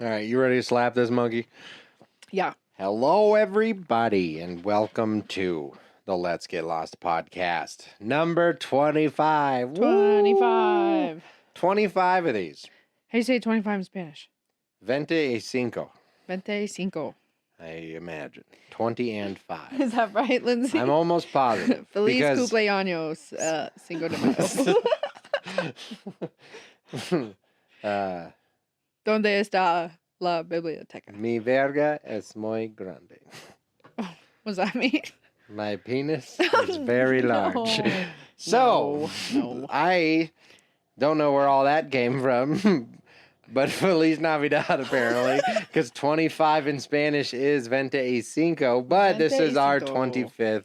All right, you ready to slap this monkey? Yeah. Hello, everybody, and welcome to the Let's Get Lost podcast, number 25. 25. Woo! 25 of these. How do you say 25 in Spanish? 25. 25. I imagine. 20 and 5. Is that right, Lindsay? I'm almost positive. Feliz because... cumpleaños, Cinco de Mayo. ¿Dónde está la biblioteca? Mi verga es muy grande. Oh, what does that mean? My penis is very large. No. So, No. I don't know where all that came from, but Feliz Navidad, apparently, because 25 in Spanish is 25, but this is our 25th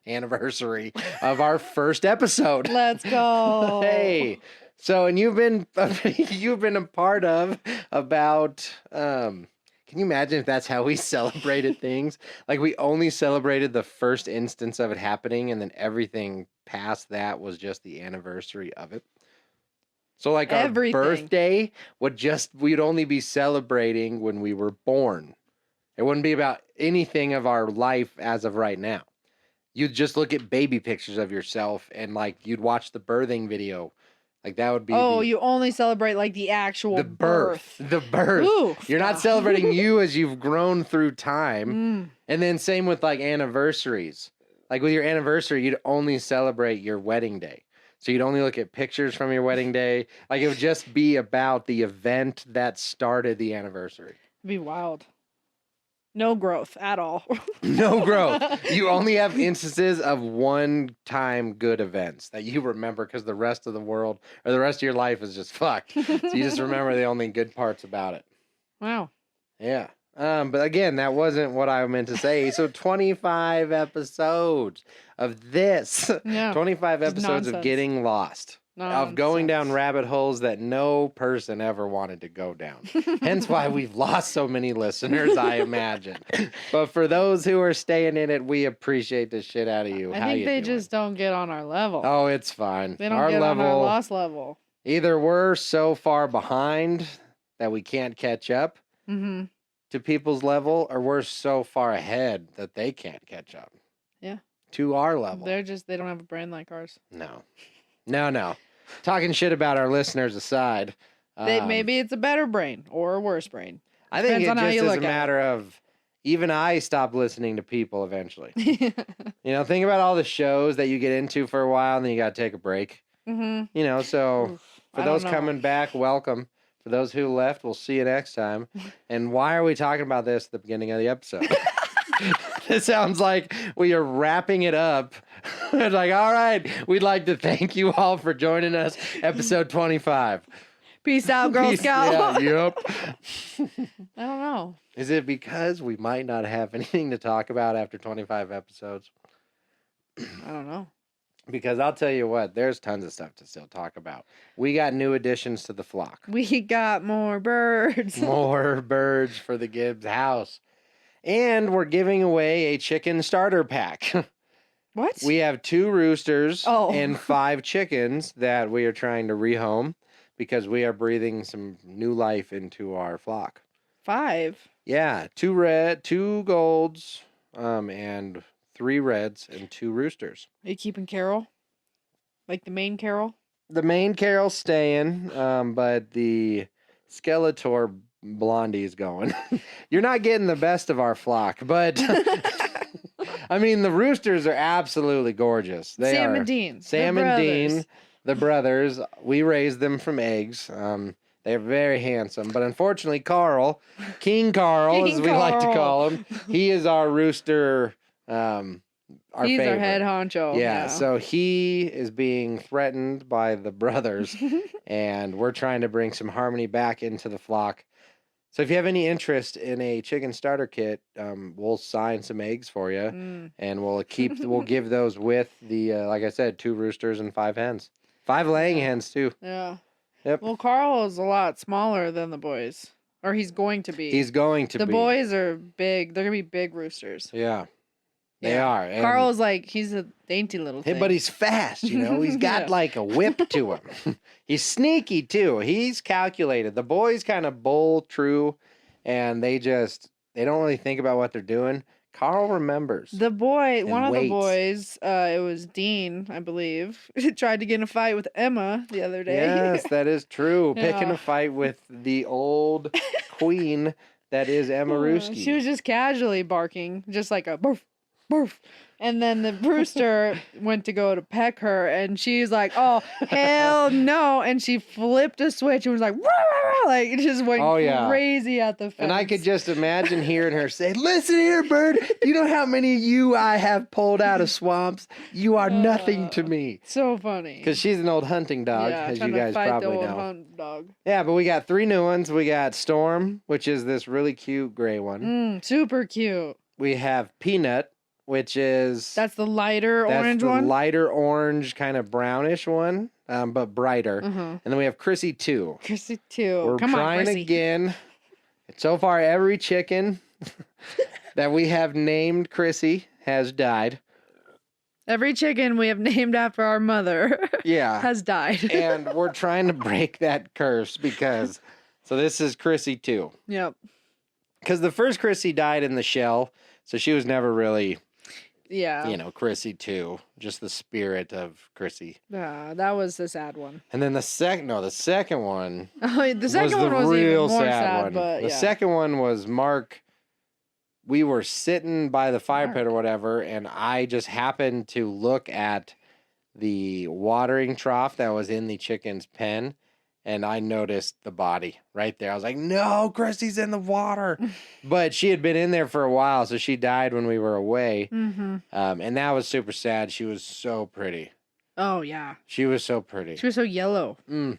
anniversary of our first episode. Let's go. Hey. So, and you've been a part of about, can you imagine if that's how we celebrated things? Like, we only celebrated the first instance of it happening, and then everything past that was just the anniversary of it. So, like, our birthday we'd only be celebrating when we were born. It wouldn't be about anything of our life as of right now. You'd just look at baby pictures of yourself, and, like, you'd watch the birthing video. Like, that would be you only celebrate, like, the actual birth. The birth. Oof. You're not celebrating you as you've grown through time. And then same with, like, anniversaries. Like, with your anniversary, you'd only celebrate your wedding day. So you'd only look at pictures from your wedding day. Like, it would just be about the event that started the anniversary. It'd be wild. No growth at all. No growth. You only have instances of one-time good events that you remember because the rest of the world or the rest of your life is just fucked. So you just remember the only good parts about it. Wow. Yeah. But again, that wasn't what I meant to say. So 25 episodes of this. Yeah. 25 episodes nonsense. of getting lost. Nonsense. Of going down rabbit holes that no person ever wanted to go down. Hence why we've lost so many listeners, I imagine. But for those who are staying in it, we appreciate the shit out of you. I think they just don't get on our level. Oh, it's fine. They don't get on our lost level. Either we're so far behind that we can't catch up to people's level, or we're so far ahead that they can't catch up. Yeah. To our level. They don't have a brain like ours. No. Talking shit about our listeners aside. Maybe it's a better brain or a worse brain. I think it just is a matter of, even I stopped listening to people eventually. You know, think about all the shows that you get into for a while and then you got to take a break. You know, so for those coming back, welcome. For those who left, we'll see you next time. And why are we talking about this at the beginning of the episode? It sounds like we are wrapping it up. It's like, all right, we'd like to thank you all for joining us. Episode 25. Peace out, Girl Scout. Yeah, yep. I don't know. Is it because we might not have anything to talk about after 25 episodes? I don't know. Because I'll tell you what, there's tons of stuff to still talk about. We got new additions to the flock. We got more birds. More birds for the Gibbs house. And we're giving away a chicken starter pack. What? We have 2 roosters and 5 chickens that we are trying to rehome because we are breathing some new life into our flock. 5? Yeah, 2 golds, and 3 reds and 2 roosters. Are you keeping Carol? Like the main Carol? The main Carol's staying, but the Skeletor Blondie is going. You're not getting the best of our flock, but I mean, the roosters are absolutely gorgeous. Sam and Dean. The brothers. We raised them from eggs. They're very handsome, but unfortunately, King Carl, as we like to call him, he is our rooster. He's our head honcho. Yeah, so he is being threatened by the brothers, and we're trying to bring some harmony back into the flock. So if you have any interest in a chicken starter kit, we'll sign some eggs for you, and we'll give those with the, like I said, 2 roosters and 5 hens. 5 laying hens, too. Yeah. Yep. Well, Carl is a lot smaller than the boys. Or he's going to be. He's going to be. The boys are big. They're going to be big roosters. Yeah. They Yeah. are. And Carl's like, he's a dainty little hey, thing. but he's fast, you know. He's got Yeah. like a whip to him. He's sneaky too. He's calculated. The boys kind of bull true, and they don't really think about what they're doing. Carl remembers. The boy, and one of the waits. boys, it was Dean, I believe, tried to get in a fight with Emma the other day. Yes, that is true. Picking Yeah. a fight with the old queen that is Emma Ruski. She was just casually barking, just like a barf, barf. And then the rooster went to go to peck her, and she's like, "Oh hell no!" And she flipped a switch and was like, "Rah, rah, rah," like it just went Oh, yeah. crazy at the fence. And I could just imagine hearing her say, "Listen here, bird. You know how many of you I have pulled out of swamps? You are nothing to me." So funny. Because she's an old hunting dog, yeah, as trying you to guys fight probably the old know. hunt dog. Yeah, but we got 3 new ones. We got Storm, which is this really cute gray one. Super cute. We have Peanut, which is That's the lighter orange the one. lighter orange, kind of brownish one, but brighter. And then we have Chrissy 2. Chrissy too. We're Come on, trying Chrissy. again. So far, every chicken that we have named Chrissy has died. Every chicken we have named after our mother Yeah. has died. And we're trying to break that curse because, so this is Chrissy 2. Yep. Because the first Chrissy died in the shell, so she was never really, Yeah. Chrissy 2, just the spirit of Chrissy. That was the sad one. And then the second one Oh, the second was one the was real even more sad sad, one. but The yeah. second one was Mark. We were sitting by the fire pit or whatever, and I just happened to look at the watering trough that was in the chicken's pen, and I noticed the body right there. I was like, "No, Chrissy's in the water," but she had been in there for a while, so she died when we were away, and that was super sad. She was so pretty. Oh yeah. She was so pretty. She was so yellow Mm.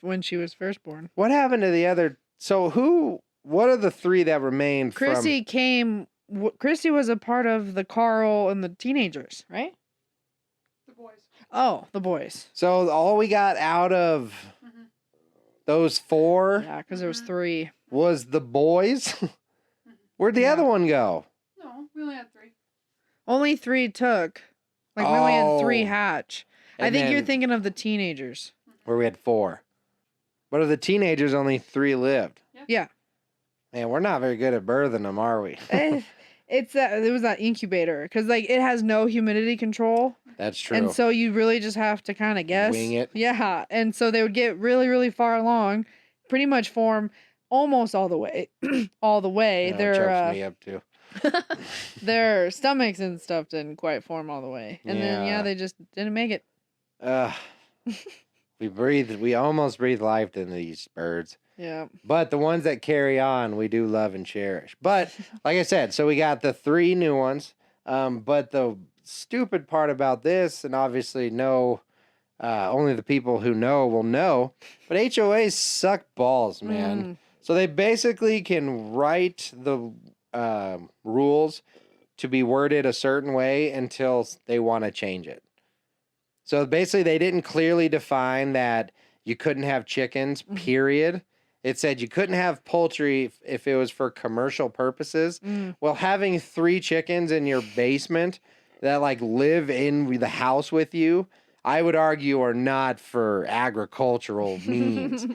when she was first born. What happened to the other? So what are the 3 that remained Chrissy came. Chrissy was a part of the Carl and the teenagers, right? The boys. Oh, the boys. So all we got out of those 4 Yeah, because there was 3. was the boys. Where'd the Yeah. other one go? No, we only had 3. Only 3 took. Like we only had 3 Oh. hatch. I And think you're then- thinking of the teenagers. Where we had 4. But of the teenagers, only 3 lived. Yeah. Man, we're not very good at birthing them, are we? It was that incubator because like it has no humidity control. That's true. And so you really just have to kind of guess. Wing it. Yeah. And so they would get really, really far along, pretty much form almost all the way. all the way. Yeah, it chokes me Their up too. their stomachs and stuff didn't quite form all the way. And then Yeah. they just didn't make it. We almost breathe life into these birds. Yeah. But the ones that carry on, we do love and cherish. But like I said, so we got the 3 new ones. But the stupid part about this, and obviously only the people who know will know, but HOAs suck balls, man. So they basically can write the rules to be worded a certain way until they want to change it. So basically they didn't clearly define that you couldn't have chickens, period. It said you couldn't have poultry if it was for commercial purposes. Well, having 3 chickens in your basement that like live in the house with you, I would argue are not for agricultural means.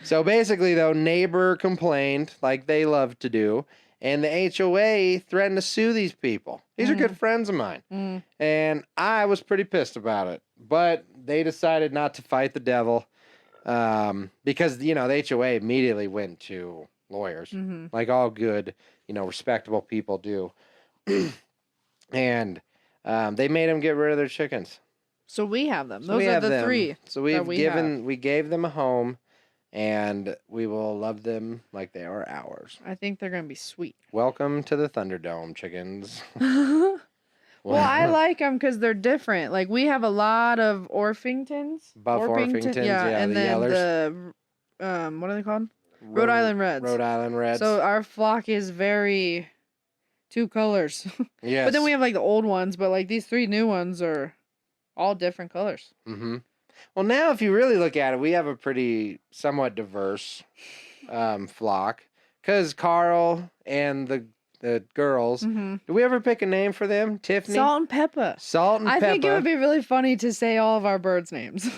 So basically though, neighbor complained like they love to do, and the HOA threatened to sue these people. These are good friends of mine. And I was pretty pissed about it, but they decided not to fight the devil. Because, the HOA immediately went to lawyers, like all good, respectable people do. And they made them get rid of their chickens. So we have them. So Those we are have the them. 3. So that we gave them a home, and we will love them like they are ours. I think they're going to be sweet. Welcome to the Thunderdome, chickens. Well, I like them because they're different. Like we have a lot of Orpingtons. Buff Orpingtons, yeah, and the then yellers. what are they called? Rhode Island Reds. Rhode Island Reds. So our flock is very 2 colors. yes. But then we have like the old ones, but like these 3 new ones are all different colors. Well, now if you really look at it, we have a pretty somewhat diverse flock because Carl and the girls. Mm-hmm. Do we ever pick a name for them? Tiffany? Salt and pepper. Salt and I Peppa. think it would be really funny to say all of our birds' names.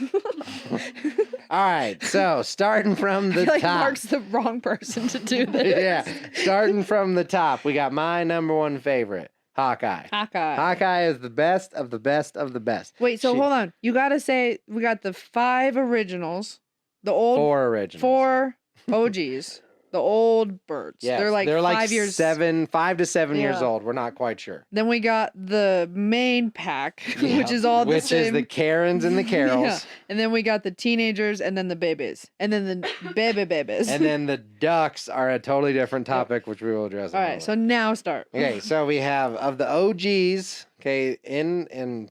All right, so starting from I the feel like top. Mark's the wrong person to do this. Yeah, starting from the top, we got my number one favorite, Hawkeye. Hawkeye. Hawkeye is the best of the best of the best. Wait, so She- hold on. You gotta say we got the 5 originals, the old 4 originals. 4 OGs, the old birds. Yes, They're like 5 years. 5 to 7 years Yeah. old. We're not quite sure. Then we got the main pack, Yeah, which is all the which same. is the Karens and the Carols. Yeah. And then we got the teenagers, and then the babies, and then the babies. And then the ducks are a totally different topic, which we will address. in all a right, moment. so now start. Okay, so we have of the OGs. Okay, in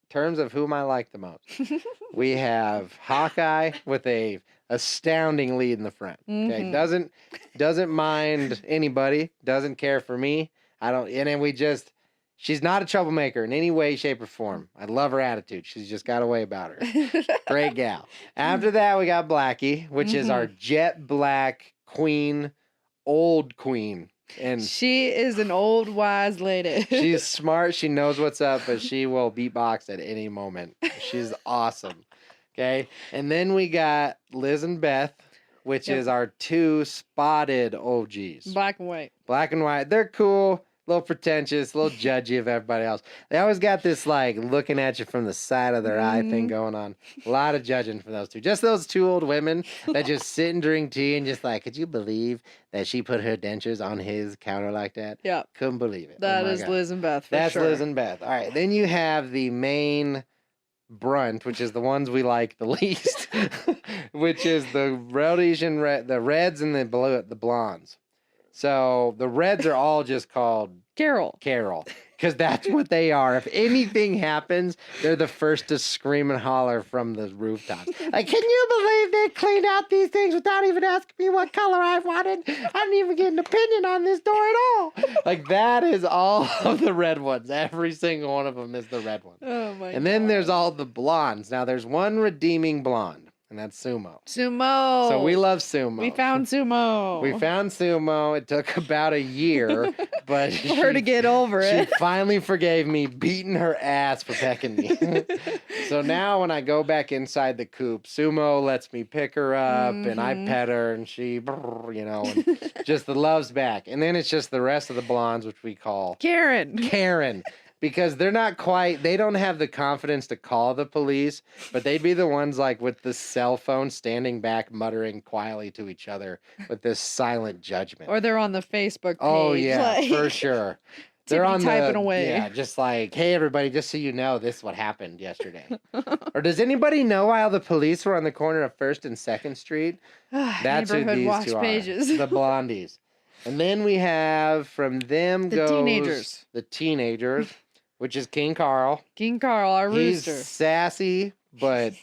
terms of whom I like the most, we have Hawkeye with a astounding lead in the front. Okay, Mhm. doesn't mind anybody, doesn't care for me. I don't, and then she's not a troublemaker in any way, shape, or form. I love her attitude. She's just got a way about her. Great gal. After that, we got Blackie, which is our jet black queen, old queen. And She is an old wise lady. she's smart. She knows what's up, but she will beatbox at any moment. She's awesome. Okay. And then we got Liz and Beth, which Yep. is our 2 spotted OGs. Black and white. Black and white. They're cool, a little pretentious, a little judgy of everybody else. They always got this like looking at you from the side of their eye thing going on. A lot of judging for those 2. Just those 2 old women that just sit and drink tea and just like, could you believe that she put her dentures on his counter like that? Yeah, Couldn't believe it. that Oh my is God. Liz and Beth. For That's sure. Liz and Beth. All right. Then you have the main brunt, which is the ones we like the least, which is the Rhodesian the reds and the blondes. So the reds are all just called Carol. Carol, because that's what they are. If anything happens, they're the first to scream and holler from the rooftops. Like, can you believe they cleaned out these things without even asking me what color I wanted? I didn't even get an opinion on this door at all. Like, that is all of the red ones. Every single one of them is the red one. Oh my And then God. there's all the blondes. Now, there's one redeeming blonde, and that's Sumo. Sumo. So we love Sumo. We found Sumo. We found Sumo. It took about a year, but for her to get over she it. finally forgave me beating her ass for pecking me. So now when I go back inside the coop, Sumo lets me pick her up and I pet her and she, and just the love's back. And then it's just the rest of the blondes, which we call Karen. Karen. Because they don't have the confidence to call the police, but they'd be the ones like with the cell phone standing back, muttering quietly to each other with this silent judgment. Or they're on the Facebook page. Oh yeah, like, for sure. They're on typing away. Yeah, just like, hey everybody, just so you know, this is what happened yesterday. Or does anybody know while the police were on the corner of 1st and 2nd Street? That's who Neighborhood these watch 2 pages. are. The blondies. And then we have from them The goes teenagers. the teenagers, which is King Carl. King Carl, our He's rooster. sassy, but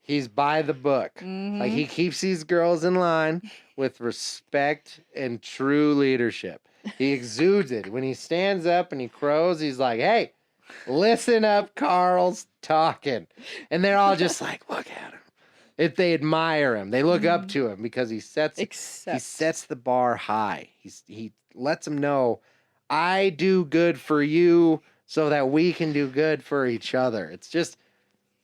he's by the book. Like he keeps these girls in line with respect and true leadership. He exudes it. When he stands up and he crows, he's like, hey, listen up, Carl's talking. And they're all just like, look at him. If they admire him, they look up to him because he sets the bar high. He lets them know, I do good for you so that we can do good for each other. It's just,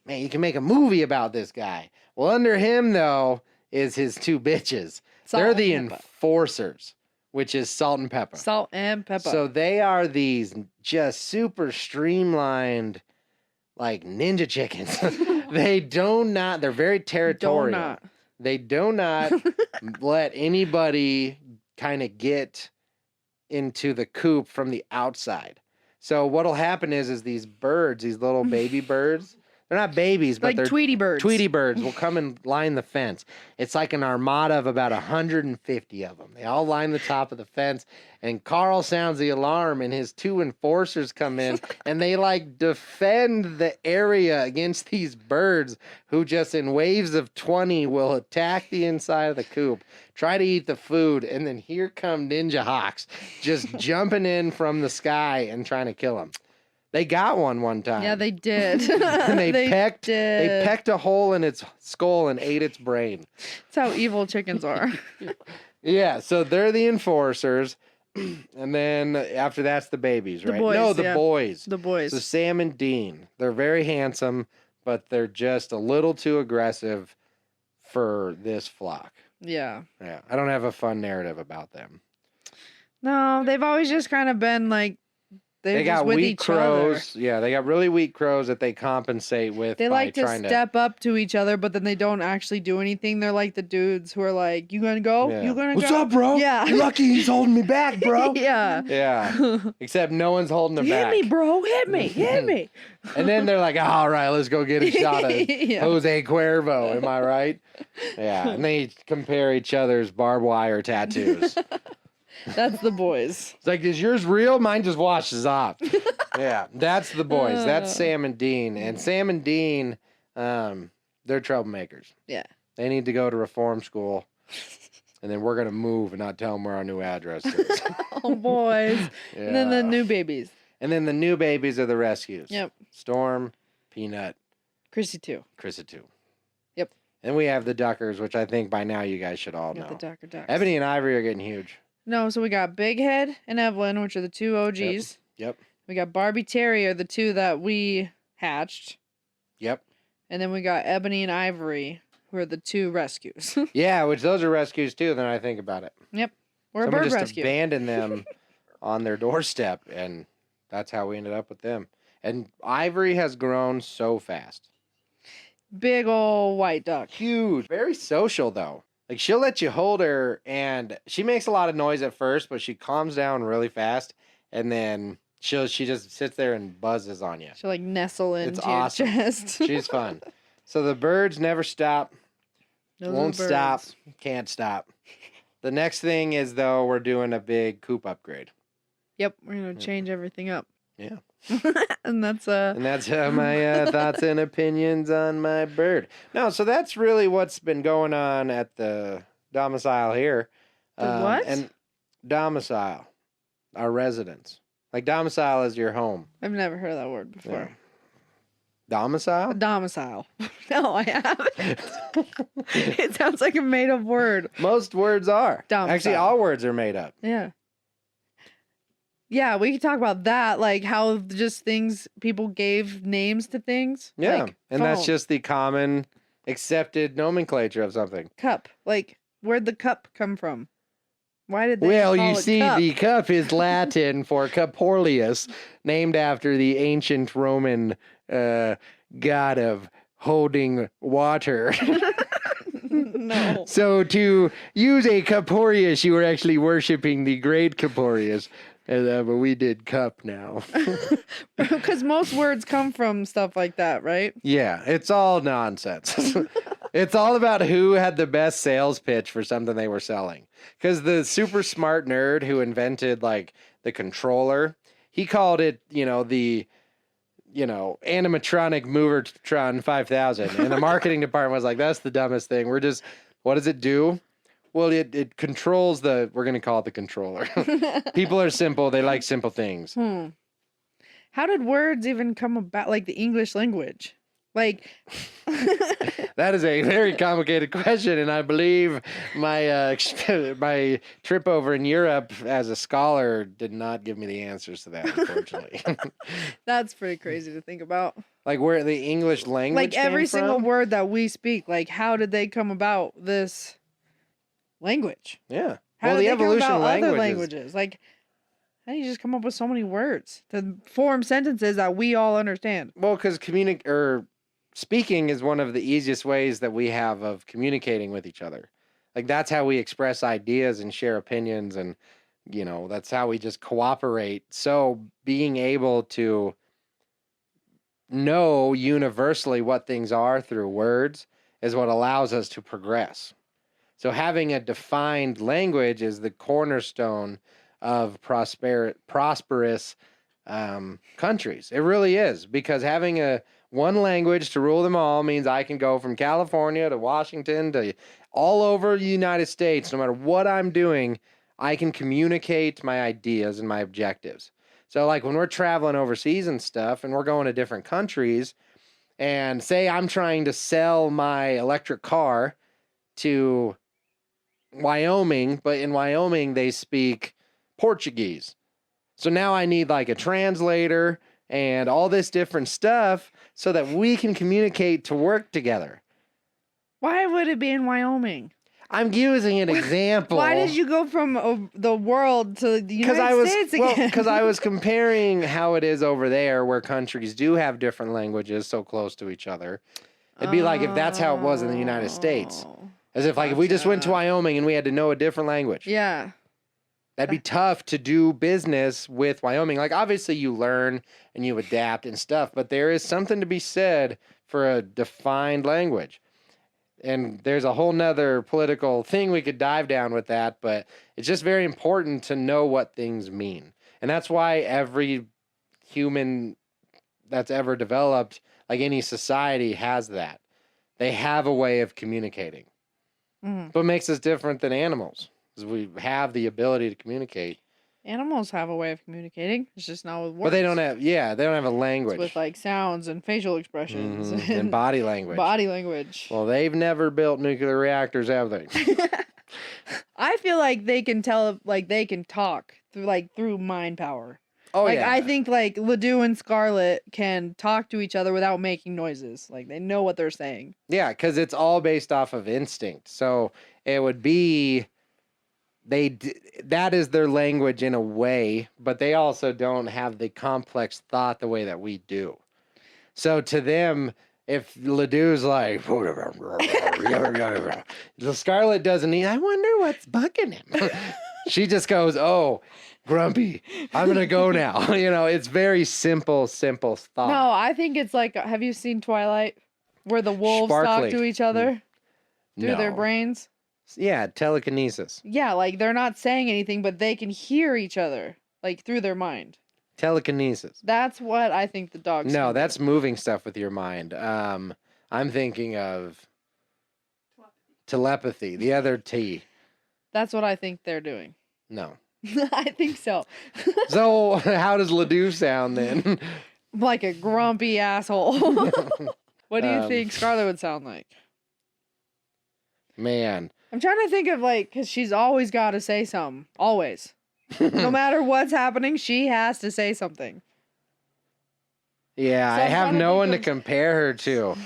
man, you can make a movie about this guy. Well, under him, though, is his 2 bitches. Salt They're and the pepper. enforcers, which is Salt and Pepper. Salt and pepper. So they are these just super streamlined, like ninja chickens. They're very territorial. They do not let anybody kind of get into the coop from the outside. So what'll happen is these birds, these little baby birds, they're not babies, but like they're Tweety birds. Tweety birds will come and line the fence. It's like an armada of about 150 of them. They all line the top of the fence, and Carl sounds the alarm, and his 2 enforcers come in, and they like defend the area against these birds who just in waves of 20 will attack the inside of the coop, try to eat the food, and then here come Ninja Hawks just jumping in from the sky and trying to kill them. They got one time. Yeah, they did. And they pecked did. a hole in its skull and ate its brain. That's how evil chickens are. Yeah, so they're the enforcers. And then after that's the babies, The right? boys, No, the yeah. boys. The boys. So Sam and Dean, they're very handsome, but they're just a little too aggressive for this flock. Yeah. Yeah, I don't have a fun narrative about them. No, they've always just kind of been like they're They just got with weak each crows. Yeah, they got really weak crows that they compensate with. They by like to trying step up to each other, but then they don't actually do anything. They're like the dudes who are like, "You gonna go? Yeah. You gonna What's go? up, bro? Yeah. You're lucky he's holding me back, bro. Yeah. Yeah. Except no one's holding them Hit back. me, bro. Hit me. Hit me. And then they're like, all right, let's go get a shot of Yeah. Jose Cuervo. Am I right? Yeah. And they compare each other's barbed wire tattoos. That's the boys. It's like, is yours real? Mine just washes off. Yeah. That's the boys. That's Sam and Dean. And Sam and Dean, they're troublemakers. Yeah. They need to go to reform school. And then we're going to move and not tell them where our new address is. Oh, boys. Yeah. And then the new babies. And then the new babies are the rescues. Yep. Storm, Peanut, Chrissy too. Chrissy too. Yep. And we have the Duckers, which I think by now you guys should all Got know. the Ducker Ducks. Ebony and Ivory are getting huge. No, so we got Big Head and Evelyn, which are the two OGs. Yep. We got Barbie Terry are the two that we hatched. Yep. And then we got Ebony and Ivory, who are the two rescues. Yeah, which those are rescues too, then I think about it. Yep. We're Someone a bird just rescue. abandoned them on their doorstep, and that's how we ended up with them. And Ivory has grown so fast. Big ol' white duck. Huge. Very social, though. Like, she'll let you hold her, and she makes a lot of noise at first, but she calms down really fast, and then she just sits there and buzzes on you. She'll like nestle It's into awesome. your chest. She's fun. So the birds never stop. Those are Won't birds. stop. Can't stop. The next thing is, though, we're doing a big coop upgrade. Yep, we're gonna change everything up. Yeah. And that's And that's my thoughts and opinions on my bird. No, so that's really what's been going on at the domicile here. The what? And domicile, our residence. Like domicile is your home. I've never heard that word Yeah. before. Domicile? A domicile. No, I haven't. It sounds like a made up word. Most words are. Domicile. Actually, all words are made up. Yeah. Yeah, we could talk about that, like how just things people gave names to things. Yeah. Like And that's phone, just the common accepted nomenclature of something. cup. Like, where'd the cup come from? Why did they Well, call you it see, cup? the cup is Latin for Caporlius, named after the ancient Roman god of holding water. No. So to use a Caporius, you were actually worshiping the great Caporius. But we did cup now. Because most words come from stuff like that, right? Yeah, it's all nonsense. It's all about who had the best sales pitch for something they were selling. Because the super smart nerd who invented like the controller, he called it, the animatronic Movertron 5000. And the marketing department was like, that's the dumbest thing. What does it do? Well, it controls we're going to call it the controller. People are simple. They like simple things. How did words even come about, like the English language? Like, That is a very complicated question, and I believe my my trip over in Europe as a scholar did not give me the answers to that, unfortunately. that's pretty crazy to think about. Like where the English language Like every came single from? word that we speak, like how did they come about this language? Yeah. How well, did the they come evolution about of other languages. languages? Like, how do you just come up with so many words to form sentences that we all understand? Well, because speaking is one of the easiest ways that we have of communicating with each other. Like that's how we express ideas and share opinions, and that's how we just cooperate. So being able to know universally what things are through words is what allows us to progress. So having a defined language is the cornerstone of prosperous countries. It really is, because having one language to rule them all means I can go from California to Washington to all over the United States. No matter what I'm doing, I can communicate my ideas and my objectives. So like when we're traveling overseas and stuff and we're going to different countries, and say I'm trying to sell my electric car to Wyoming, but in Wyoming they speak Portuguese. So now I need like a translator and all this different stuff so that we can communicate to work together. Why would it be in Wyoming? I'm using an example. Why did you go from the world to the United States again? Because I was comparing how it is over there where countries do have different languages so close to each other. It'd be like if that's how it was in the United States. As if like if we just went to Wyoming and we had to know a different language. Yeah. That'd be tough to do business with Wyoming. Like obviously you learn and you adapt and stuff, but there is something to be said for a defined language. And there's a whole nother political thing we could dive down with that, but it's just very important to know what things mean. And that's why every human that's ever developed, like any society, has that. They have a way of communicating. Mm. What makes us different than animals is we have the ability to communicate. Animals have a way of communicating. It's just not with words. But they don't have, they don't have a language. It's with like sounds and facial expressions and body language. Body language. Well, they've never built nuclear reactors, have they? I feel like they can tell, like they can talk through mind power. Oh, like, yeah. I think like Ledoux and Scarlet can talk to each other without making noises. Like they know what they're saying. Yeah, because it's all based off of instinct. So it would be that is their language in a way, but they also don't have the complex thought the way that we do. So to them, if Ledoux's like, the Scarlet doesn't need, I wonder what's bugging him. She just goes, oh, grumpy, I'm going to go now. It's very simple thought. No, I think it's like, have you seen Twilight? Where the wolves Sparkly. talk to each other through their No. brains? Yeah, telekinesis. Yeah, like they're not saying anything, but they can hear each other, like through their mind. Telekinesis. That's what I think the dogs No, can do. that's moving stuff with your mind. I'm thinking of telepathy, the other T. That's what I think they're doing. No. I think so. So how does Ledoux sound then? Like a grumpy asshole. What do you think Scarlet would sound like? Man. I'm trying to think of because she's always got to say something. Always. No matter what's happening, she has to say something. Yeah, So I I'm have trying to no think one to of- compare her to.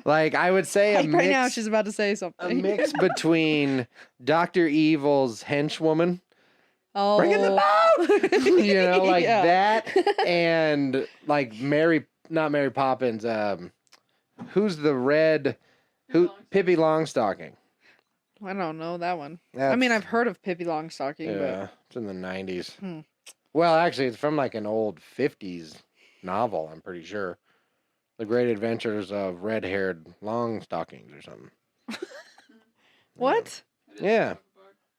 Like, I would say Like right now, she's about to say something. a mix between Dr. Evil's henchwoman, Oh. bring in the boat! Like Yeah. that, and like not Mary Poppins, who's the red, Pippi Longstocking. I don't know that one. I mean, I've heard of Pippi Longstocking, Yeah, it's in the 90s. Hmm. Well, actually, it's from like an old 50s novel, I'm pretty sure. The Great Adventures of Red-Haired Longstockings or something. but what? Yeah.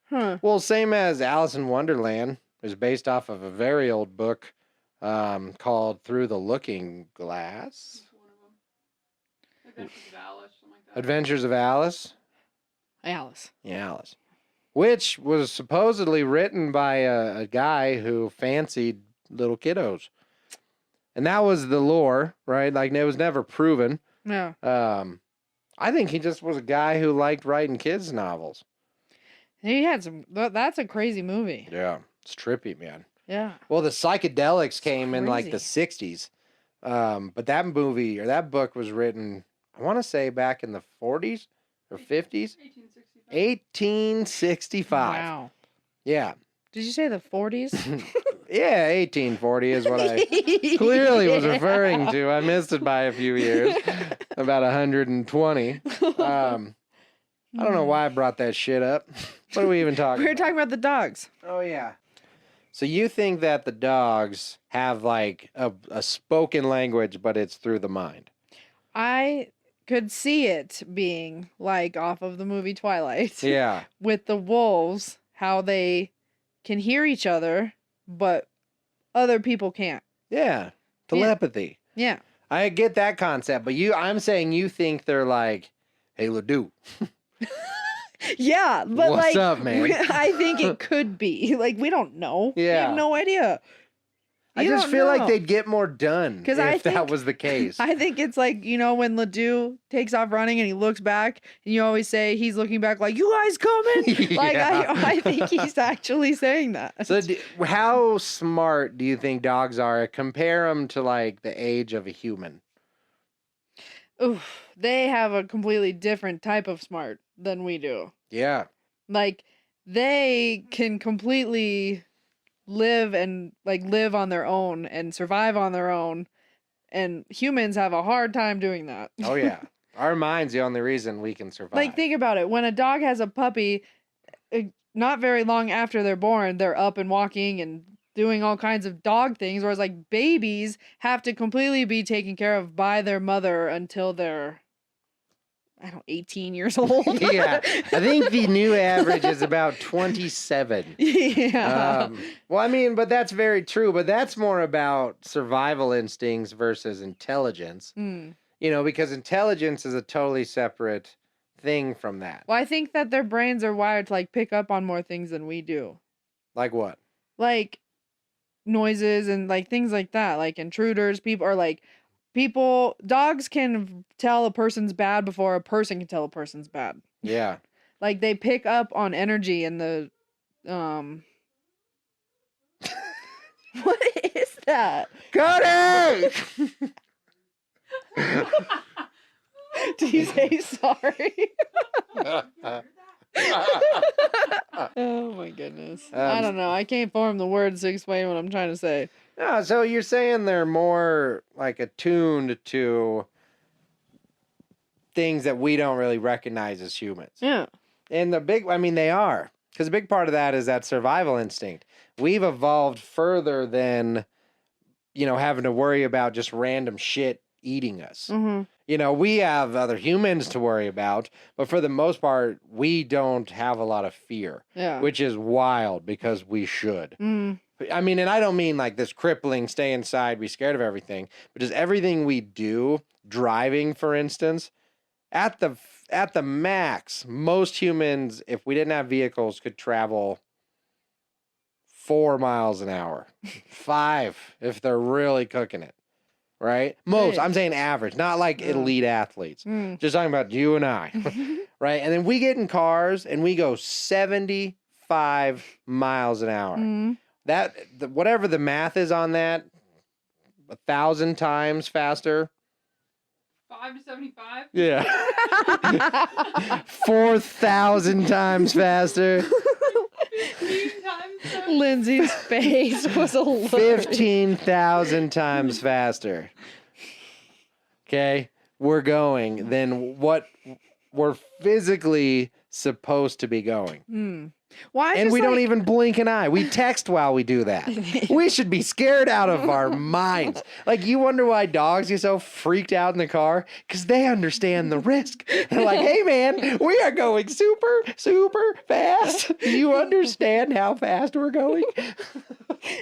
Huh. Well, same as Alice in Wonderland is based off of a very old book called Through the Looking Glass. One of them. Adventures of Alice, something like that. Adventures of Alice. Alice. Yeah, Alice. Which was supposedly written by a guy who fancied little kiddos. And that was the lore, right? Like, it was never proven. Yeah. I think he just was a guy who liked writing kids' novels. He had some. That's a crazy movie. Yeah, it's trippy, man. Yeah. Well, the psychedelics came in like the crazy. 60s. But that movie or that book was written, I want to say back in the 40s or 50s. 1865. 1865. Wow. Yeah. Did you say the 40s? Yeah, 1840 is what I clearly was referring to. I missed it by a few years, about 120. I don't know why I brought that shit up. What are we even talking We were about? talking about the dogs. Oh, yeah. So you think that the dogs have like a spoken language, but it's through the mind? I could see it being like off of the movie Twilight. Yeah. With the wolves, how they can hear each other, but other people can't. Yeah. Telepathy. Yeah. I get that concept, but I'm saying you think they're like, hey, Ledoux. Yeah, but What's like, up, man? I think it could be. Like, we don't know. We Yeah. have no idea. I You just don't feel like know. they'd get more done 'Cause if I that think- was the case. I think it's like, when Ledoux takes off running and he looks back, and you always say he's looking back like, you guys coming? Like, Yeah. I think he's actually saying that. So, how smart do you think dogs are? Compare them to like the age of a human. Oof, they have a completely different type of smart than we do. Yeah. Like, they can completely live on their own and survive on their own. And humans have a hard time doing that. Oh yeah. Our mind's the only reason we can survive. Like, think about it. When a dog has a puppy, not very long after they're born, they're up and walking and doing all kinds of dog things. Whereas, like, babies have to completely be taken care of by their mother until they're, 18 years old. Yeah. I think the new average is about 27. Yeah. Well, I mean, but that's very true. But that's more about survival instincts versus intelligence. Mm. Because intelligence is a totally separate thing from that. Well, I think that their brains are wired to, like, pick up on more things than we do. Like what? Like noises and, like, things like that. Like intruders, dogs can tell a person's bad before a person can tell a person's bad. Yeah. Like, they pick up on energy and the what is that? Cody! Did you say sorry? Oh my goodness. I don't know. I can't form the words to explain what I'm trying to say. No, so you're saying they're more like attuned to things that we don't really recognize as humans. Yeah. And they are. Because a big part of that is that survival instinct. We've evolved further than, having to worry about just random shit eating us. Mm-hmm. We have other humans to worry about, but for the most part, we don't have a lot of fear, Yeah. which is wild because we should. Mm. I mean, and I don't mean like this crippling, stay inside, be scared of everything, but just everything we do, driving, for instance, at the max, most humans, if we didn't have vehicles, could travel 4 miles an hour, 5 if they're really cooking it, right? Most, I'm saying average, not like elite athletes. Mm. Just talking about you and I, right? And then we get in cars and we go 75 miles an hour. Mm. Whatever the math is on that, 1,000 times faster. 5 to 75. Yeah. 4,000 times faster. 15 times. Lindsay's face was hilarious. 15,000 times faster. Okay, we're going than what we're physically supposed to be going. Mm. Why? And we don't even blink an eye. We text while we do that. We should be scared out of our minds. Like, you wonder why dogs get so freaked out in the car? Because they understand the risk. They're like, hey, man, we are going super, super fast. Do you understand how fast we're going?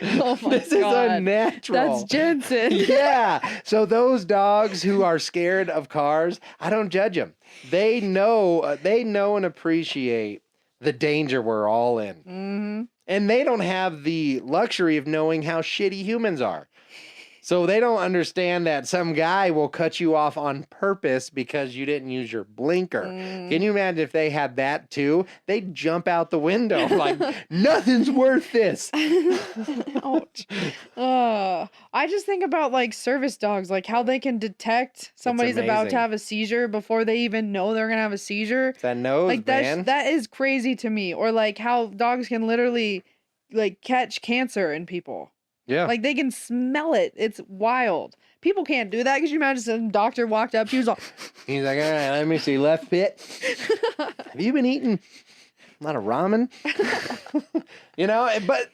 Oh my This is God. unnatural. That's Jensen. Yeah. So those dogs who are scared of cars, I don't judge them. They know and appreciate the danger we're all in. Mm-hmm. And they don't have the luxury of knowing how shitty humans are. So they don't understand that some guy will cut you off on purpose because you didn't use your blinker. Mm. Can you imagine if they had that too? They'd jump out the window like, nothing's worth this. Ouch. I just think about, like, service dogs, like how they can detect somebody's about amazing. to have a seizure before they even know they're gonna have a seizure. It's that nose, Like, man. that is crazy to me. Or like how dogs can literally, like, catch cancer in people. Yeah. Like, they can smell it. It's wild. People can't do that. Could you imagine some doctor walked up, he was all, He's like, all right, let me see. Left pit. Have you been eating a lot of ramen? But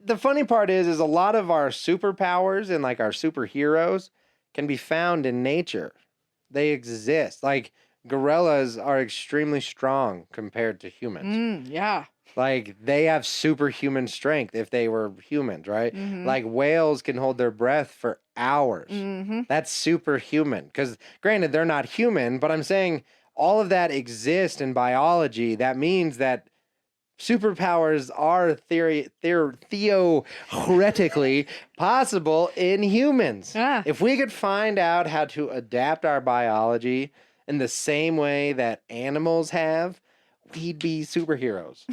the funny part is a lot of our superpowers and like our superheroes can be found in nature. They exist. Like, gorillas are extremely strong compared to humans. yeah. Like, they have superhuman strength if they were humans, right? Mhm. Like, whales can hold their breath for hours. Mm-hmm. That's superhuman. Because, granted, they're not human, but I'm saying all of that exists in biology. That means that superpowers are theoretically possible in humans. Ah. If we could find out how to adapt our biology in the same way that animals have, we'd be superheroes.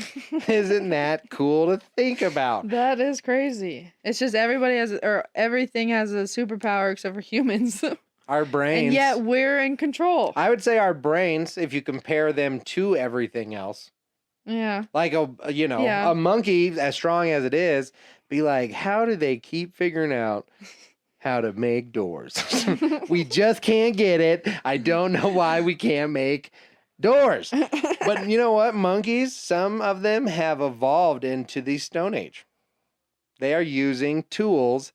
Isn't that cool to think about? That is crazy. It's just everybody has, or everything has a superpower except for humans. Our brains. And yet we're in control. I would say our brains, if you compare them to everything else, Yeah. like Yeah. a monkey, as strong as it is, be like, how do they keep figuring out how to make doors? We just can't get it. I don't know why we can't make doors. But you know what? Monkeys, some of them have evolved into the Stone Age. They are using tools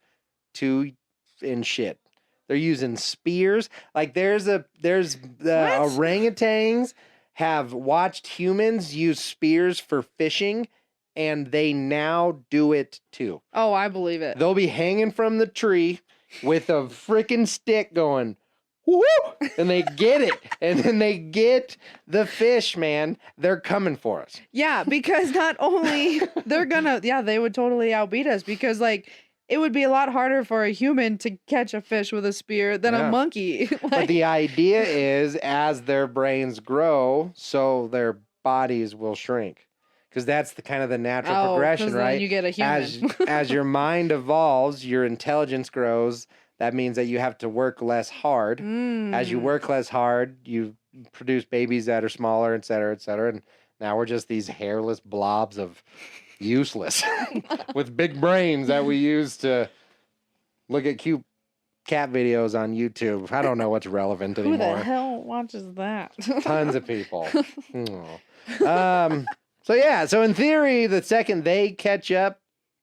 in shit. They're using spears. Like there's the orangutans have watched humans use spears for fishing, and they now do it too. Oh, I believe it. They'll be hanging from the tree with a freaking stick going, woo! And they get it. And then they get the fish, man. They're coming for us. Yeah, because not only they would totally outbeat us because like it would be a lot harder for a human to catch a fish with a spear than Yeah. a monkey. But the idea is as their brains grow, so their bodies will shrink. Because that's the kind of the natural progression, 'cause right? then you get a human. As your mind evolves, your intelligence grows. That means that you have to work less hard. As you work less hard, you produce babies that are smaller, et cetera, et cetera. And now we're just these hairless blobs of useless with big brains that we use to look at cute cat videos on YouTube. I don't know what's relevant Who anymore. the hell watches that? Tons of people. So in theory, the second they catch up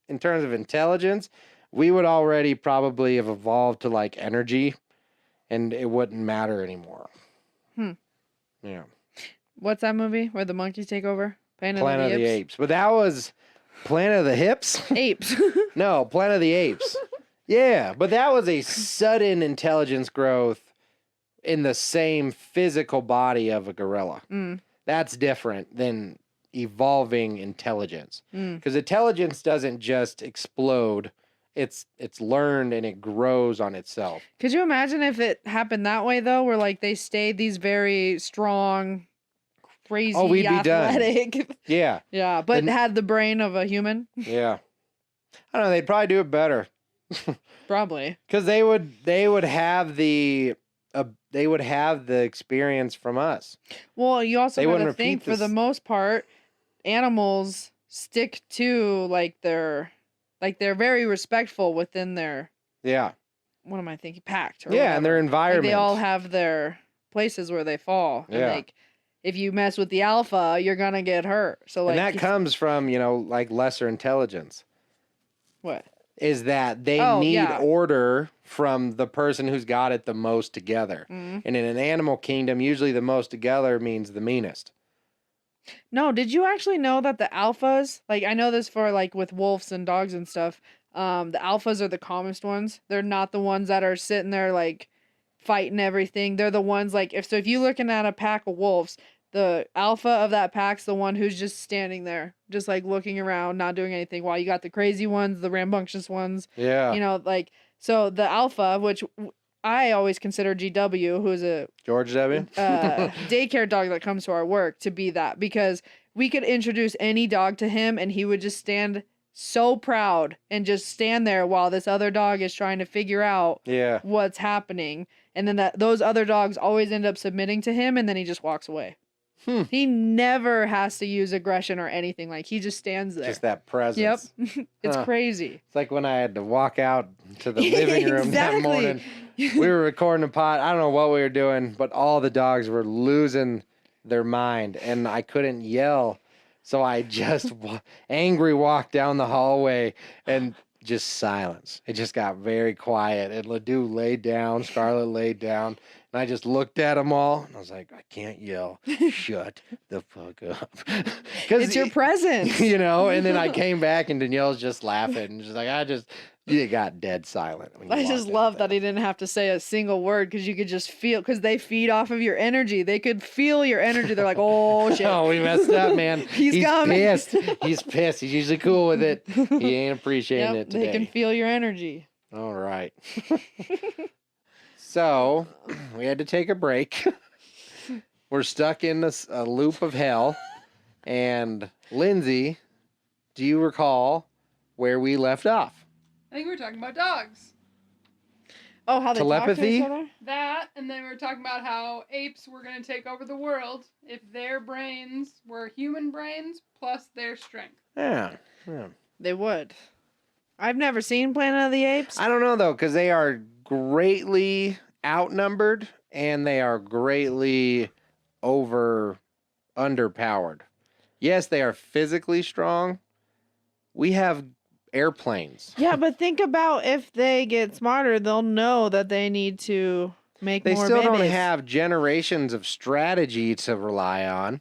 in terms of intelligence, we would already probably have evolved to like energy, and it wouldn't matter anymore. Yeah. What's that movie where the monkeys take over? Planet Planet of the Apes. But that was Planet of the Hips? Apes. No, Planet of the Apes. Yeah, but that was a sudden intelligence growth in the same physical body of a gorilla. That's different than evolving intelligence. Because intelligence doesn't just explode. It's learned and it grows on itself. Could you imagine if it happened that way though, where like they stayed these very strong, crazy, Oh, we'd be done. athletic. Yeah. Yeah, but Then- had the brain of a human? Yeah. I don't know, they'd probably do it better. Probably. Because they would have the experience from us. Well, you also They got wouldn't to think repeat for the this- most part, animals stick to they're very respectful within their, Yeah. what am I thinking, pact. Or Yeah, and their whatever. Like, environment. they all have their places where they fall. Yeah. And if you mess with the alpha, you're gonna get hurt. So and that if- comes from, lesser intelligence. what? Is that they Oh, need yeah. order from the person who's got it the most together. Mm. And in an animal kingdom, usually the most together means the meanest. No, did you actually know that the alphas, I know this for with wolves and dogs and stuff, the alphas are the calmest ones. They're not the ones that are sitting there fighting everything. They're the ones if you're looking at a pack of wolves, the alpha of that pack's the one who's just standing there, just looking around, not doing anything, while you got the crazy ones, the rambunctious ones, Yeah. So the alpha, which I always consider GW, who is a George W. daycare dog that comes to our work, to be that, because we could introduce any dog to him and he would just stand so proud and just stand there while this other dog is trying to figure out Yeah. what's happening. And then those other dogs always end up submitting to him, and then he just walks away. He never has to use aggression or anything. He just stands there. Just that presence. Yep. It's crazy. It's like when I had to walk out to the living room that Exactly. morning. We were recording a pod. I don't know what we were doing, but all the dogs were losing their mind, and I couldn't yell. So I just angry walked down the hallway and just silence. It just got very quiet. And Ledoux laid down, Scarlett laid down, And I just looked at them all, and I was like, I can't yell. Shut the fuck up. It's your presence. You know, and then I came back, and Danielle's just laughing. And she's like, you got dead silent. When you I just walked love out that there. he didn't have to say a single word because you could just feel, because they feed off of your energy. They could feel your energy. They're like, oh shit. Oh, we messed up, man. He's coming. Pissed. He's pissed. He's usually cool with it. He ain't appreciating it today. They can feel your energy. All right. So we had to take a break. We're stuck in a loop of hell. And Lindsay, do you recall where we left off? I think we were talking about dogs. Oh, how they Telepathy? talk to each other? That, and then we were talking about how apes were going to take over the world if their brains were human brains plus their strength. Yeah. They would. I've never seen Planet of the Apes. I don't know, though, because they are greatly outnumbered and they are greatly underpowered. Yes, they are physically strong. We have airplanes. Yeah, but think about if they get smarter, they'll know that they need to make They more still babies. don't have generations of strategy to rely on.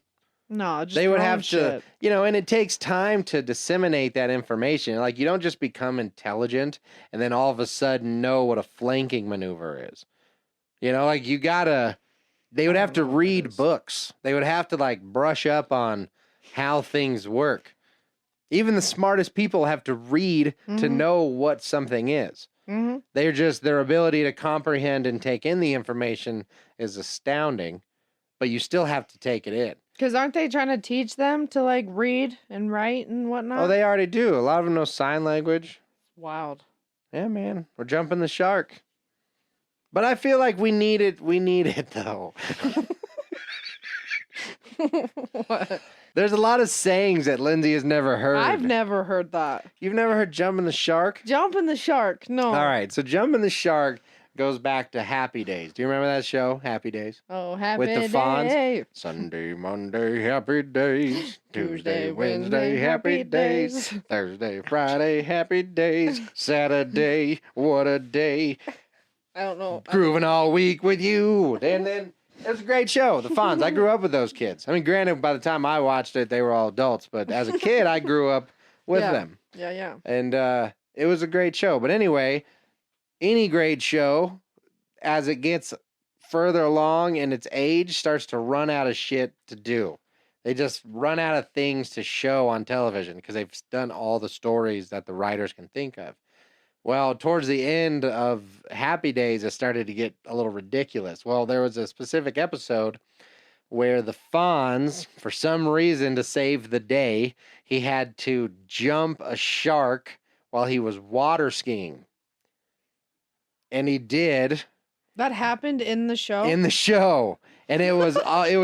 No, just They would throwing have to, shit. you know, and it takes time to disseminate that information. Like, you don't just become intelligent and then all of a sudden know what a flanking maneuver is. You know, like they would I have to don't know what it read is. books. They would have to like brush up on how things work. Even the smartest people have to read to Mhm. know what something is. Mm-hmm. Their ability to comprehend and take in the information is astounding, but you still have to take it in. Because aren't they trying to teach them to like read and write and whatnot? Oh, they already do. A lot of them know sign language. Wild. Yeah, man. We're jumping the shark. But I feel like we need it. We need it, though. What? There's a lot of sayings that Lindsay has never heard. I've never heard that. You've never heard jumping the shark? Jumping the shark. No. All right. So jumping the shark goes back to Happy Days. Do you remember that show, Happy Days? Oh, happy With the Fonz? day. Sunday, Monday, happy days. Tuesday, Wednesday, happy days. Thursday, Friday, happy days. Saturday, what a day. I don't know. Grooving all week with you. And then it was a great show, the Fonz. I grew up with those kids. I mean, granted, by the time I watched it, they were all adults. But as a kid, I grew up with Yeah. them. Yeah. And it was a great show. But anyway, any great show, as it gets further along in its age, starts to run out of shit to do. They just run out of things to show on television because they've done all the stories that the writers can think of. Well, towards the end of Happy Days, it started to get a little ridiculous. Well, there was a specific episode where the Fonz, for some reason to save the day, he had to jump a shark while he was water skiing. And he did That happened in the show? in the show. And it was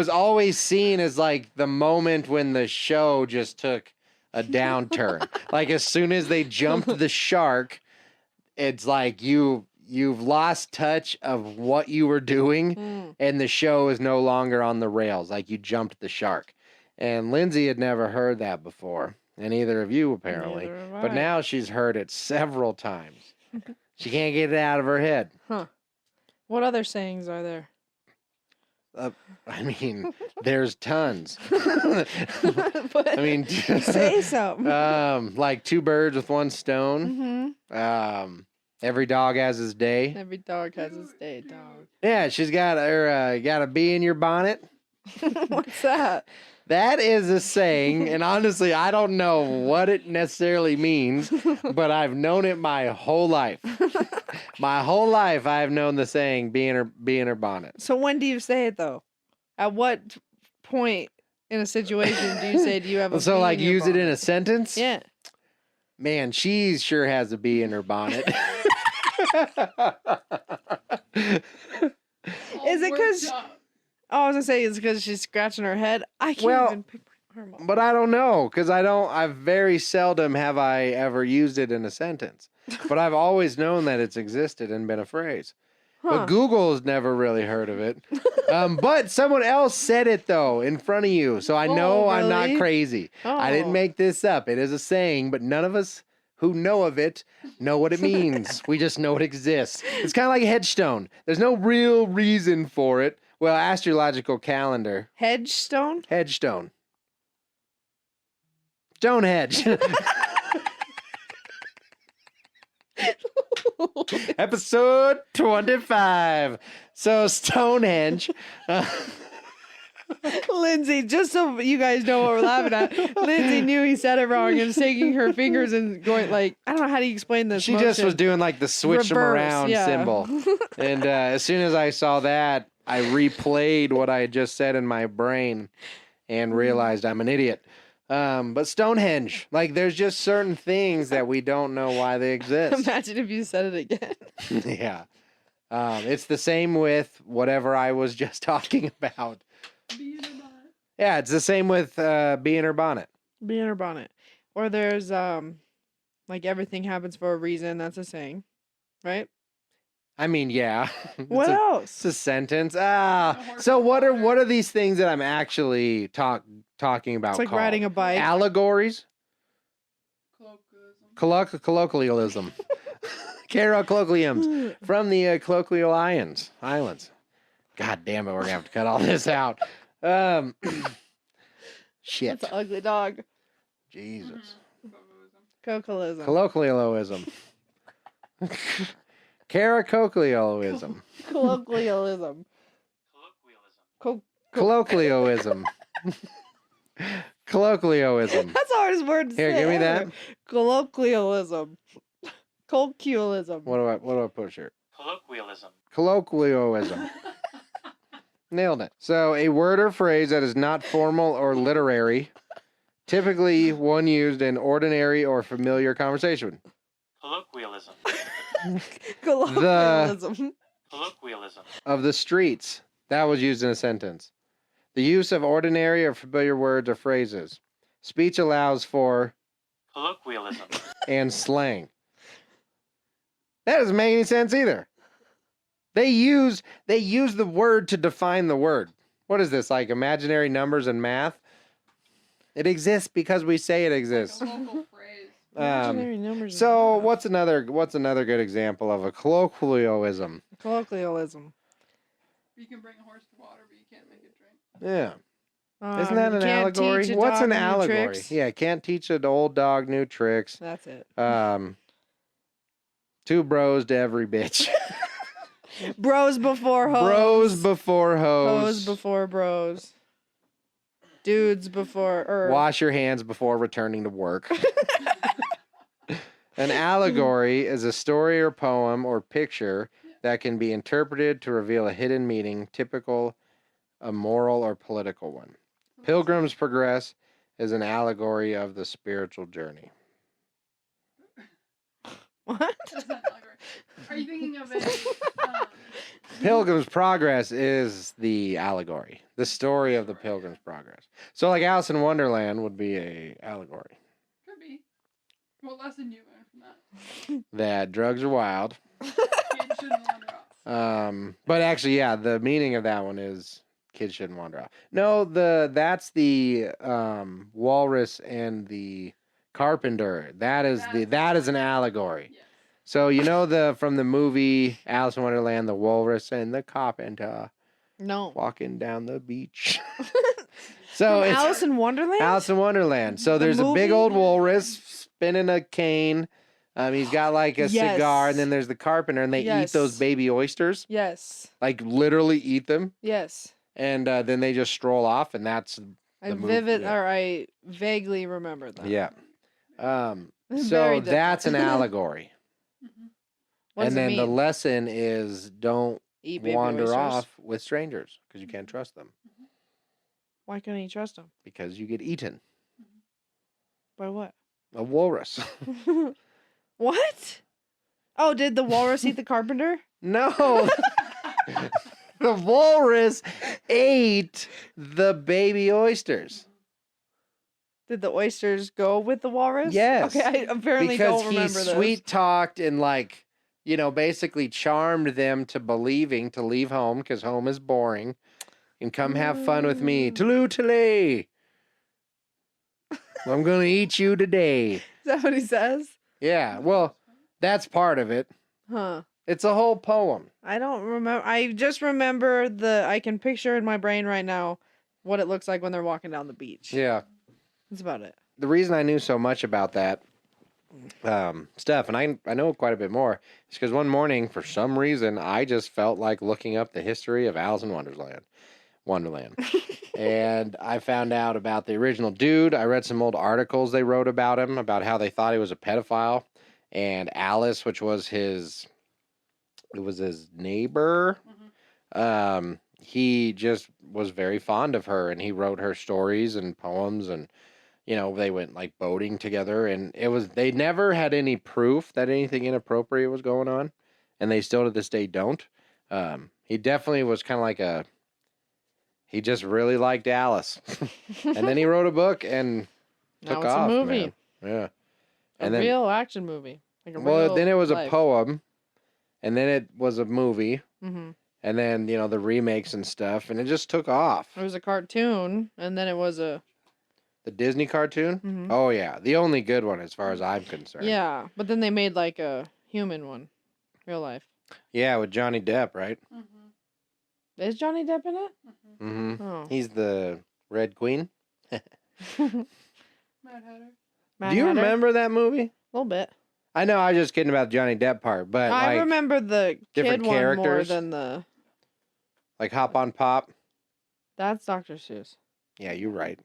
always seen as like the moment when the show just took a downturn. Like as soon as they jumped the shark, it's like you've lost touch of what you were doing Mm. and the show is no longer on the rails. Like you jumped the shark. And Lindsay had never heard that before. And neither of you apparently. Neither have But I. now she's heard it several times. She can't get it out of her head. Huh. What other sayings are there? I mean, there's tons. But I mean, say something. like two birds with one stone. Mm-hmm. Every dog has his day. Every dog has its day, dog. Yeah, she's got got a bee in your bonnet. What's that? That is a saying, and honestly, I don't know what it necessarily means, but I've known it my whole life. My whole life, I've known the saying "bee in her bonnet." So when do you say it though? At what point in a situation do you say, "Do you have a?" So, bee like, in your use it in a bonnet?" sentence. Yeah. Man, she sure has a bee in her bonnet. Is it 'cause- Worked up. Oh, I was gonna say it's because she's scratching her head. I can't Well, even pick her mom. But I don't know, because I very seldom have I ever used it in a sentence. But I've always known that it's existed and been a phrase. Huh. But Google's never really heard of it. But someone else said it, though, in front of you. So I know Oh, I'm not really? cray. I didn't Oh. make this up. It is a saying, but none of us who know of it know what it means. We just know it exists. It's kind of like a headstone. There's no real reason for it. Well, astrological calendar. Hedgestone? Headstone. Stonehenge. Episode 25. So Stonehenge. Lindsay, just so you guys know what we're laughing at, Lindsay knew he said it wrong and was taking her fingers and going like, I don't know, how do you explain this? She just was motion? doing like the switch them Reverse, around yeah. symbol. And as soon as I saw that, I replayed what I had just said in my brain and realized I'm an idiot. But Stonehenge, like there's just certain things that we don't know why they exist. Imagine if you said it again. Yeah. It's the same with whatever I was just talking about. Bee in her bonnet. Yeah, it's the same with bee in her bonnet. Bee in her bonnet. Or there's like everything happens for a reason. That's a saying, right? I mean, yeah. What else? It's a sentence. So what are these things that I'm actually talking about? It's like called? riding a bike. Allegories? Colloquialism. Colloquialism. Colloquiums from the colloquial islands. God damn it, we're gonna have to cut all this out. Shit. That's an ugly dog. Jesus. Colloquialism. Colloquialism. Colloquialism. Colloquialism. Colloquialism. Colloquialism. That's the hardest word to Here, say. give me ever. that. Colloquialism. Colloquialism. What do I push here? Colloquialism. Colloquialism. Nailed it. So, a word or phrase that is not formal or literary, typically one used in ordinary or familiar conversation. Colloquialism. Colloquialism. Colloquialism. Of the streets. That was used in a sentence. The use of ordinary or familiar words or phrases. Speech allows for Colloquialism. and slang. That doesn't make any sense either. They use the word to define the word. What is this, like imaginary numbers and math? It exists because we say it exists. Like a local phrase. Imaginary numbers. So what's another good example of a colloquialism? Colloquialism. You can bring a horse to water, but you can't make it drink. Yeah. Isn't that you an can't allegory? teach a What's dog an new allegory? tricks. Yeah, can't teach an old dog new tricks. That's it. Two bros to every bitch. Bros before hoes. Bros before Hoes hoes. before bros. Dudes before. Wash your hands before returning to work. An allegory is a story or poem or picture that can be interpreted to reveal a hidden meaning, typical, a moral or political one. Pilgrim's Progress is an allegory of the spiritual journey. What? That's not allegory. Are you thinking of a Pilgrim's Progress is the allegory, the story of the Pilgrim's Progress. So, like Alice in Wonderland would be a allegory. could be. What lesson you learned from that? That drugs are wild. Kids shouldn't wander off. But actually, yeah, the meaning of that one is kids shouldn't wander off. No, that's the walrus and the carpenter. That is an allegory. Yes. So you know from the movie Alice in Wonderland, the walrus and the carpenter No. walking down the beach. So From it's Alice in Wonderland? Alice in Wonderland. So The there's a big movie? old walrus spinning a cane. He's got like a Yes. cigar, and then there's the carpenter, and they eat Yes. those baby oysters, Yes. like literally eat them, Yes. and then they just stroll off, and that's I The movie, yeah. I vaguely remember that. yeah. It's So very that's an different. allegory, What does and it then the mean? lesson is don't Eat baby wander oysters? off with strangers because you can't trust them Why couldn't you trust them? because you get eaten. By what? A walrus. What? Oh, did the walrus eat the carpenter? No. The walrus ate the baby oysters. Did the oysters go with the walrus? Yes. Okay, I apparently Because don't he remember this. sweet talked and basically charmed them to believing to leave home because home is boring and come have fun with me. Tulu tule. I'm gonna eat you today. Is that what he says? Yeah, well, that's part of it. Huh. It's a whole poem. I don't remember. I just remember I can picture in my brain right now what it looks like when they're walking down the beach. Yeah. That's about it. The reason I knew so much about that stuff, and I know quite a bit more, is because one morning, for some reason, I just felt like looking up the history of Alice in Wonderland. And I found out about the original dude. I read some old articles they wrote about him, about how they thought he was a pedophile. And Alice, which was his neighbor. He just was very fond of her, and he wrote her stories and poems, and they went like boating together, and they never had any proof that anything inappropriate was going on, and they still to this day don't. He definitely was kind of like he just really liked Alice. And then he wrote a book and Now took it's off, a movie. man. Yeah. A real action movie. Like a Well, real then it was life. a poem, and then it was a movie, Mm-hmm. and then, the remakes and stuff, and it just took off. It was a cartoon, and then it was a... The Disney cartoon? Mhm. Oh, yeah. The only good one as far as I'm concerned. Yeah, but then they made like a human one. Real life. Yeah, with Johnny Depp, right? Is Johnny Depp in it? Mm-hmm. Oh. He's the Red Queen. Mad Hatter. Mad Do you Hatter? remember that movie? A little bit. I know, I was just kidding about the Johnny Depp part, but I remember the different kid one more characters? than the... like Hop on Pop. That's Dr. Seuss. Yeah, you're right.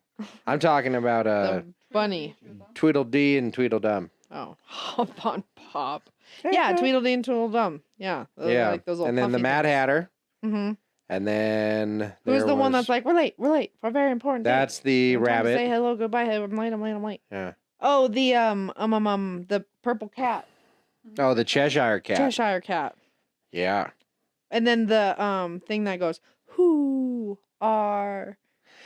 I'm talking about The bunny. Tweedledee and Tweedledum. Oh, Hop on Pop. Yeah, Tweedledee and Tweedledum. Yeah. Yeah, Like those little and then the puffy Mad things. Hatter, Mm-hmm. and then Who's there the one was- that's like, we're late, for a very important thing. That's the Time to rabbit. Say hello, goodbye, hey, I'm late. Yeah. Oh, the purple cat. Oh, the Cheshire Cat. Cheshire cat. Yeah. And then the thing that goes, who are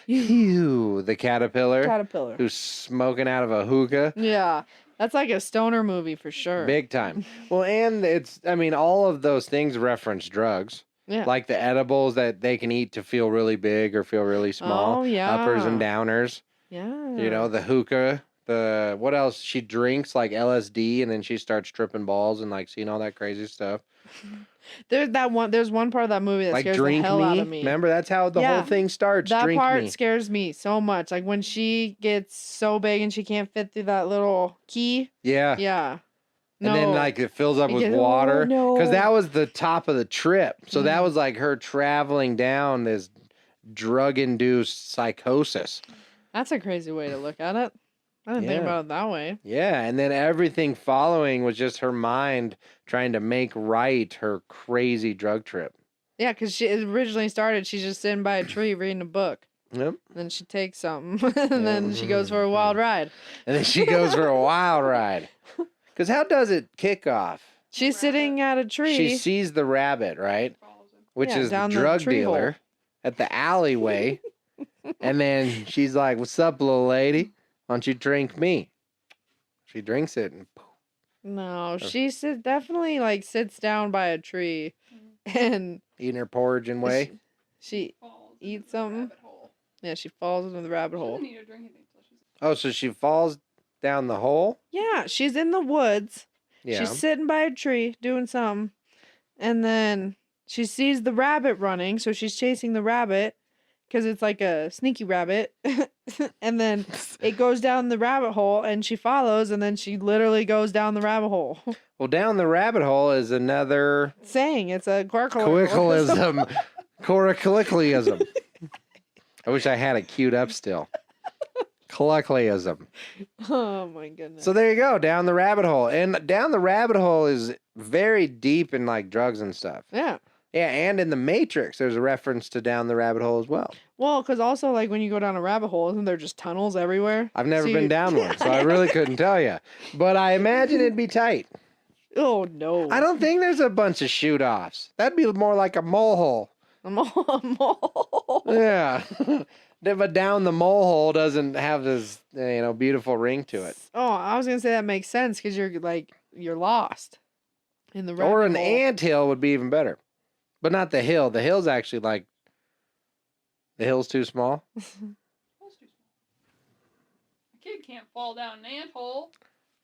you? Ew, the caterpillar Caterpillar. who's smoking out of a hookah. Yeah. That's like a stoner movie for sure. Big time. Well, and all of those things reference drugs. Yeah. Like the edibles that they can eat to feel really big or feel really small. Oh, yeah. Uppers and downers. Yeah. The hookah. What else? She drinks like LSD and then she starts tripping balls and like seeing all that crazy stuff. There's one part of that movie that Like scares drink the hell me. out of me. Remember, that's how the Yeah. whole thing starts. That drink part me. scares me so much. Like when she gets so big and she can't fit through that little key. Yeah. Yeah. And then like it fills up It with gets- oh, water. no. Because that was the top of the trip. So that Mhm. was like her traveling down this drug-induced psychosis. That's a crazy way to look at it. I didn't think Yeah. about it that way. Yeah, and then everything following was just her mind trying to make right her crazy drug trip. Yeah, because she originally started, she's just sitting by a tree reading a book. Yep. Then she takes something, and then she goes for a wild ride. And then she goes for a wild ride. Because how does it kick off? She's sitting at a tree. She sees the rabbit, right? Which Yeah, is the down the drug tree hole. dealer at the alleyway. And then she's like, "What's up, little lady? Why don't you drink me?" She drinks it and No, she definitely like sits down by a tree, and eating her porridge and whey. she Falls Eat into the something? rabbit hole. yeah she falls into the rabbit She hole. doesn't need to drink anything till she's Oh, so she falls down the hole? Yeah, she's in the woods. Yeah. She's sitting by a tree doing something, and then she sees the rabbit running, so she's chasing the rabbit because it's like a sneaky rabbit. And then it goes down the rabbit hole, and she follows, and then she literally goes down the rabbit hole. Well, down the rabbit hole is another Saying it's a Coicolism. Coracolicalism. I wish I had it queued up still. Colloquialism. Oh my goodness. So there you go, down the rabbit hole. And down the rabbit hole is very deep in like drugs and stuff. Yeah. Yeah, and in the Matrix, there's a reference to down the rabbit hole as well. Well, because also like when you go down a rabbit hole, isn't there just tunnels everywhere? I've never So been you- down one, so I really couldn't tell you. But I imagine it'd be tight. Oh no. I don't think there's a bunch of shoot offs. That'd be more like a mole hole. A mole. Yeah. But down the mole hole doesn't have this, beautiful ring to it. Oh, I was gonna say that makes sense because you're lost in the rabbit Or an hole. anthill would be even better. But not the hill. The hill's actually like, the hill's too small. hole's too small. A kid can't fall down an ant hole.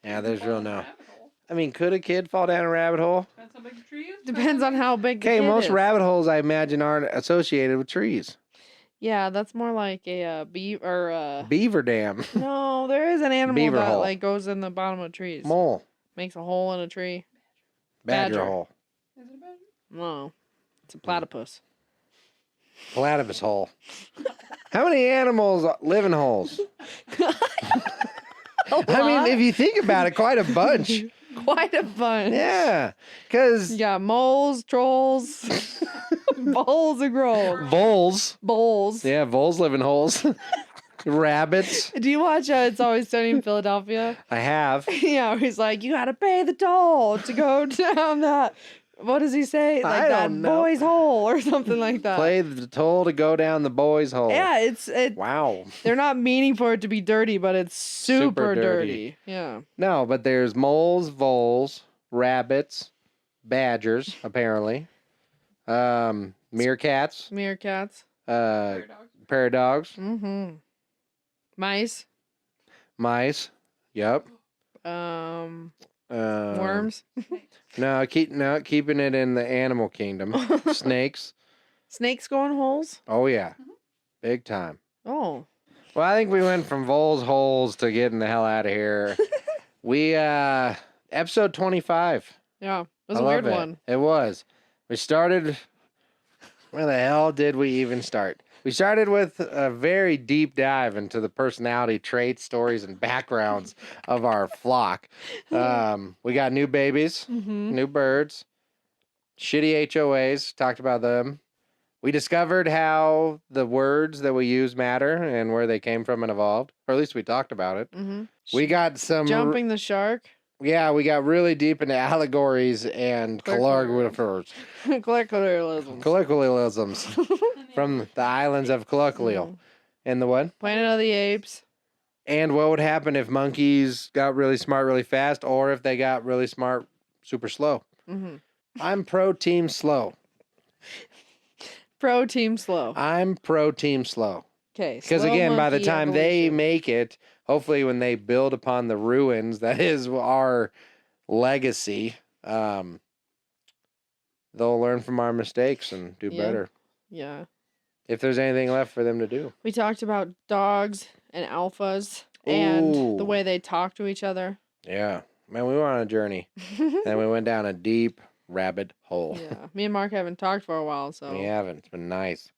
Yeah, there's Fall real in a no. rabbit hole. I mean, could a kid fall down a rabbit hole? Depends how big the tree is. Depends on how big the Okay, kid most is. rabbit holes I imagine aren't associated with trees. Yeah, that's more like a beaver. Beaver dam, No, there is an animal Beaver that hole. like goes in the bottom of trees. mole, Makes a hole in a tree. badger Badger. hole, Is it a badger? No, it's a platypus. platypus hole. How many animals live in holes? I mean, if you think about it, quite a bunch. Quite a bunch. Yeah, because You got moles, trolls, bowls and grolls. voles. Bowls. Yeah, voles live in holes. Rabbits. Do you watch It's Always Sunny in Philadelphia? I have. Yeah, he's like, you gotta pay the toll to go down that. What does he say? Like I that don't know. boy's hole or something like that. Play the toll to go down the boys' hole. Yeah, it's Wow. they're not meaning for it to be dirty, but it's super Super dirty. dirty. Yeah. No, but there's moles, voles, rabbits, badgers, apparently. Meerkats, Meerkats. Prairie dogs. prairie dogs, Mm-hmm. Mice. mice. Yep. Worms. No, keeping it in the animal kingdom. Snakes. Snakes go in holes? Oh yeah, big time. Oh. Well, I think we went from voles holes to getting the hell out of here. We episode 25. Yeah. It was I a weird love it. one. It was. We started. Where the hell did we even start? We started with a very deep dive into the personality traits, stories, and backgrounds of our flock. We got new babies, Mm-hmm. new birds, shitty HOAs, talked about them. We discovered how the words that we use matter and where they came from and evolved, or at least we talked about it. Mm-hmm. We got some. Jumping the shark. Yeah, we got really deep into allegories and colloquialisms. Colloquialisms. From the islands of Colloquial. Mhm. And the what? Planet of the Apes. And what would happen if monkeys got really smart really fast or if they got really smart super slow? Mm-hmm. I'm pro team slow. Pro Team Slow. I'm pro team slow. Okay. Because again, by the time they make it, hopefully when they build upon the ruins that is our legacy, they'll learn from our mistakes and do Yeah. better. Yeah. If there's anything left for them to do. We talked about dogs and alphas and Ooh. the way they talk to each other. Yeah. Man, we went on a journey. And we went down a deep rabbit hole. Yeah. Me and Mark haven't talked for a while, so. We haven't. It's been nice.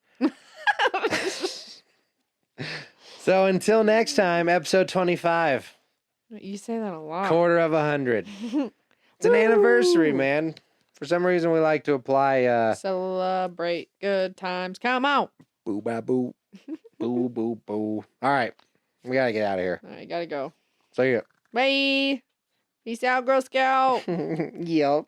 So until next time, episode 25. You say that a lot. Quarter of 100. It's an anniversary, Woo! man. For some reason, we like to apply Celebrate good times. Come out. boo ba boo. Boo boo boo. All right. We got to get out of here. All right, gotta go. See ya. Bye. Peace out, Girl Scout. Yep.